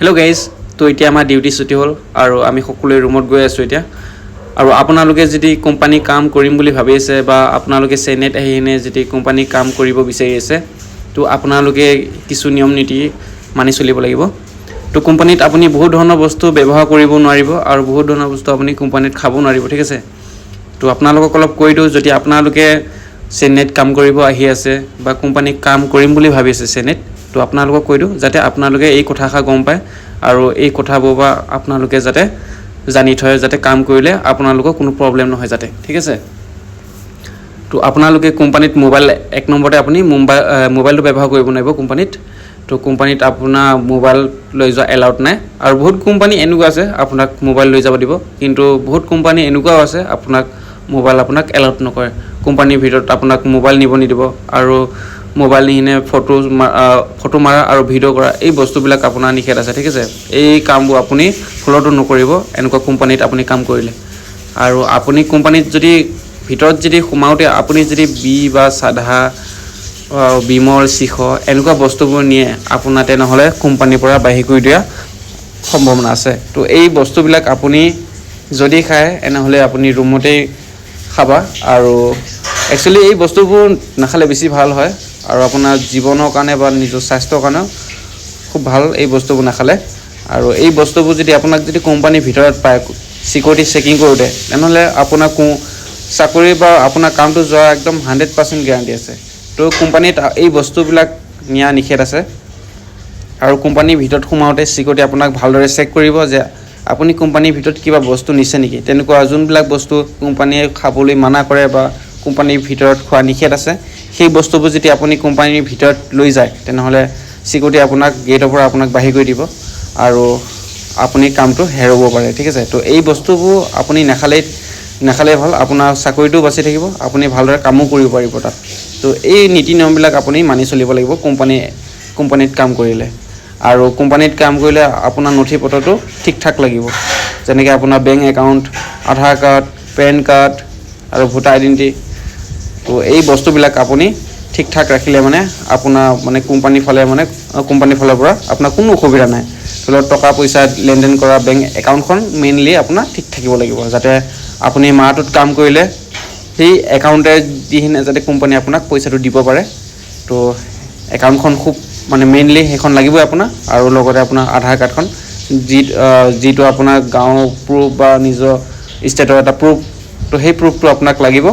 Hello' guys, তো এতিয়া আমাৰ ডিউটি ছুটি হ'ল আৰু আমি সকলোৱে ৰুমত গৈ আছোঁ এতিয়া। আৰু আপোনালোকে যদি কোম্পানী কাম কৰিম বুলি ভাবি আছে বা আপোনালোকে চেনেট আহি কিনে যদি কোম্পানী কাম কৰিব বিচাৰি আছে, তো আপোনালোকে কিছু নিয়ম নীতি মানি চলিব লাগিব। তো কোম্পানীত আপুনি বহুত ধৰণৰ বস্তু ব্যৱহাৰ কৰিব নোৱাৰিব আৰু বহুত ধৰণৰ বস্তু আপুনি কোম্পানীত খাব নোৱাৰিব, ঠিক আছে। তো আপোনালোকক অলপ কৈ দিওঁ, যদি আপোনালোকে চেনেট কাম কৰিব আহি আছে বা কোম্পানীত কাম কৰিম বুলি ভাবি আছে চেনেট, তো আপোনালোকক কৈ দিওঁ যাতে আপোনালোকে এই কথাষাৰ গম পায় আৰু এই কথাবোৰ পৰা আপোনালোকে যাতে জানি থয়, যাতে কাম কৰিলে আপোনালোকৰ কোনো প্ৰব্লেম নহয় যাতে, ঠিক আছে। তো আপোনালোকে কোম্পানীত মোবাইল এক নম্বৰতে আপুনি মোবাইলটো ব্যৱহাৰ কৰিব নোৱাৰিব কোম্পানীত। তো কোম্পানীত আপোনাৰ মোবাইল লৈ যোৱা এলাউড নাই। আৰু বহুত কোম্পানী এনেকুৱা আছে আপোনাক মোবাইল লৈ যাব দিব, কিন্তু বহুত কোম্পানী এনেকুৱাও আছে মোবাইল আপোনাক এলাউড নকৰে। কোম্পানীৰ ভিতৰত আপোনাক মোবাইল নিব নিদিব আৰু মোবাইল নিহিনে ফটো মাৰা আৰু ভিডিঅ' কৰা এই বস্তুবিলাক আপোনাৰ নিষেধ আছে, ঠিক আছে। এই কামবোৰ আপুনি ফ'ল'টো নকৰিব এনেকুৱা কোম্পানীত আপুনি কাম কৰিলে। আৰু আপুনি কোম্পানীত যদি ভিতৰত যদি সোমাওঁতে আপুনি যদি বি বা চাধা বিমল চিখ এনেকুৱা বস্তুবোৰ নিয়ে আপোনাৰ, তেনেহ'লে কোম্পানীৰ পৰা বাহিৰ কৰি দিয়া সম্ভাৱনা আছে। তো এই বস্তুবিলাক আপুনি যদি খায় এনেহ'লে আপুনি ৰুমতেই খাবা। আৰু একচুৱেলি এই বস্তুবোৰ নাখালে বেছি ভাল হয় আৰু আপোনাৰ জীৱনৰ কাৰণে বা নিজৰ স্বাস্থ্যৰ কাৰণেও খুব ভাল এই বস্তুবোৰ নাখালে। আৰু এই বস্তুবোৰ যদি আপোনাক যদি কোম্পানীৰ ভিতৰত পায় চিকিউৰিটি চেকিং কৰোঁতে, তেনেহ'লে আপোনাৰ চাকৰি বা আপোনাৰ কামটো যোৱা একদম 100% গেৰাণ্টি আছে। তো কোম্পানীত এই বস্তুবিলাক নিয়া নিষেধ আছে। আৰু কোম্পানীৰ ভিতৰত সোমাওঁতে চিকিউৰিটি আপোনাক ভালদৰে চেক কৰিব যে আপুনি কোম্পানীৰ ভিতৰত কিবা বস্তু নিছে নেকি। তেনেকুৱা যোনবিলাক বস্তু কোম্পানীয়ে খাবলৈ মানা কৰে বা কোম্পানীৰ ভিতৰত খোৱা নিষেধ আছে, সেই বস্তুবোৰ যদি আপুনি কোম্পানীৰ ভিতৰত লৈ যায়, তেনেহ'লে চিকিউৰিটি আপোনাক গেটৰ পৰা আপোনাক বাহিৰ কৰি দিব আৰু আপুনি কামটো হেৰুৱাব পাৰে, ঠিক আছে। তো এই বস্তুবোৰ আপুনি নাখালেই ভাল, আপোনাৰ চাকৰিটোও বাচি থাকিব, আপুনি ভালদৰে কামো কৰিব পাৰিব তাত। তো এই নীতি নিয়মবিলাক আপুনি মানি চলিব লাগিব কোম্পানীত কাম কৰিলে। আৰু কোম্পানীত কাম কৰিলে আপোনাৰ নথি পত্ৰটো ঠিক ঠাক লাগিব, যেনেকৈ আপোনাৰ বেংক একাউণ্ট, আধাৰ কাৰ্ড, পেন কাৰ্ড আৰু ভোটাৰ আইডেণ্টিটি। তো এই বস্তুবিলাক আপুনি ঠিক ঠাক ৰাখিলে আপোনাৰ কোম্পানীৰ ফালৰ পৰা আপোনাৰ কোনো অসুবিধা নাই। ধৰি লওক টকা পইচা লেনদেন কৰা বেংক একাউণ্টখন মেইনলি আপোনাৰ ঠিক থাকিব লাগিব, যাতে আপুনি মাহটোত কাম কৰিলে সেই একাউণ্টে দিনে যাতে কোম্পানীয়ে আপোনাক পইচাটো দিব পাৰে। তো একাউণ্টখন খুব মেইনলি সেইখন লাগিবই আপোনাৰ, আৰু লগতে আপোনাৰ আধাৰ কাৰ্ডখন যিটো আপোনাৰ গাঁৱৰ প্ৰুফ বা নিজৰ ষ্টেটৰ এটা প্ৰুফ, তো সেই প্ৰুফটো আপোনাক লাগিব।